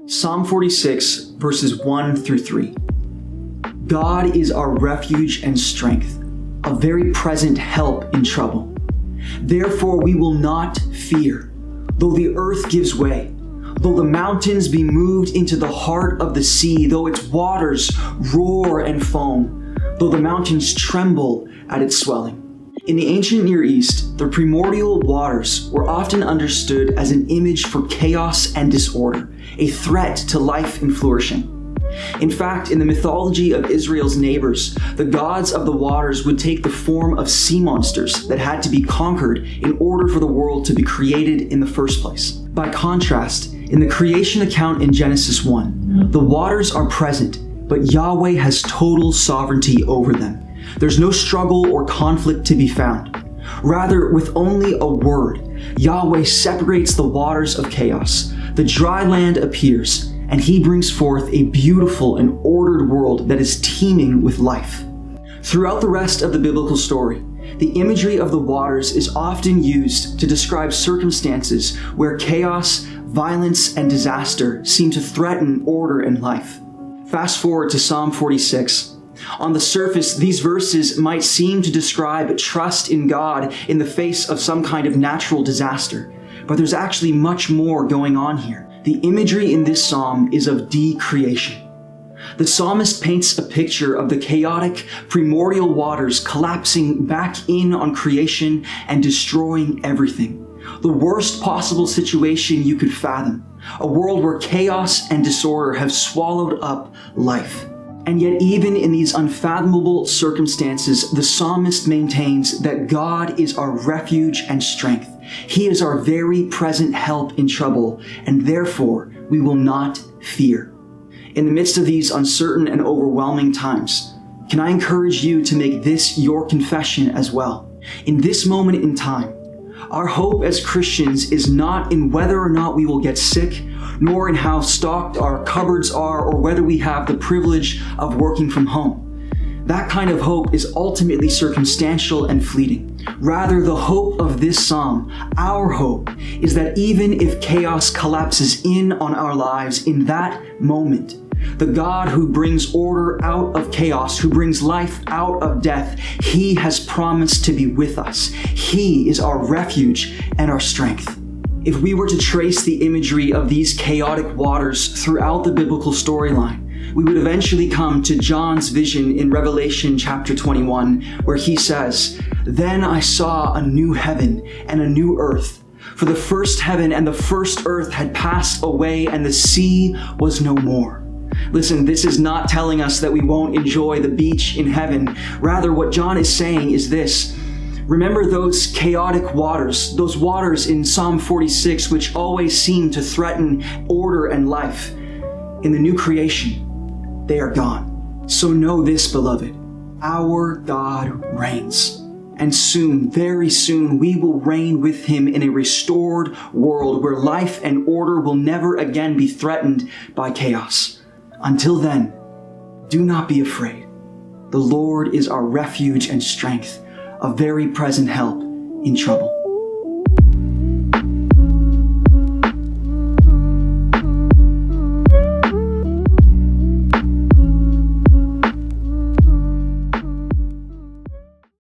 Psalm 46, verses 1 through 3. God is our refuge and strength, a very present help in trouble. Therefore we will not fear, though the earth gives way, though the mountains be moved into the heart of the sea, though its waters roar and foam, though the mountains tremble at its swelling. In the ancient Near East, the primordial waters were often understood as an image for chaos and disorder, a threat to life and flourishing. In fact, in the mythology of Israel's neighbors, the gods of the waters would take the form of sea monsters that had to be conquered in order for the world to be created in the first place. By contrast, in the creation account in Genesis 1, the waters are present, but Yahweh has total sovereignty over them. There's no struggle or conflict to be found. Rather, with only a word, Yahweh separates the waters of chaos. The dry land appears, and he brings forth a beautiful and ordered world that is teeming with life. Throughout the rest of the biblical story, the imagery of the waters is often used to describe circumstances where chaos, violence, and disaster seem to threaten order and life. Fast forward to Psalm 46. On the surface, these verses might seem to describe trust in God in the face of some kind of natural disaster, but there's actually much more going on here. The imagery in this psalm is of decreation. The psalmist paints a picture of the chaotic, primordial waters collapsing back in on creation and destroying everything. The worst possible situation you could fathom. A world where chaos and disorder have swallowed up life. And yet even in these unfathomable circumstances, the psalmist maintains that God is our refuge and strength. He is our very present help in trouble, and therefore we will not fear. In the midst of these uncertain and overwhelming times, can I encourage you to make this your confession as well? In this moment in time, our hope as Christians is not in whether or not we will get sick, nor in how stocked our cupboards are, or whether we have the privilege of working from home. That kind of hope is ultimately circumstantial and fleeting. Rather, the hope of this psalm, our hope, is that even if chaos collapses in on our lives in that moment, the God who brings order out of chaos, who brings life out of death, he has promised to be with us. He is our refuge and our strength. If we were to trace the imagery of these chaotic waters throughout the biblical storyline, we would eventually come to John's vision in Revelation chapter 21, where he says, "Then I saw a new heaven and a new earth. For the first heaven and the first earth had passed away, and the sea was no more." Listen, this is not telling us that we won't enjoy the beach in heaven. Rather, what John is saying is this: remember those chaotic waters, those waters in Psalm 46, which always seem to threaten order and life. In the new creation, they are gone. So know this, beloved, our God reigns. And soon, very soon, we will reign with him in a restored world where life and order will never again be threatened by chaos. Until then, do not be afraid. The Lord is our refuge and strength, a very present help in trouble.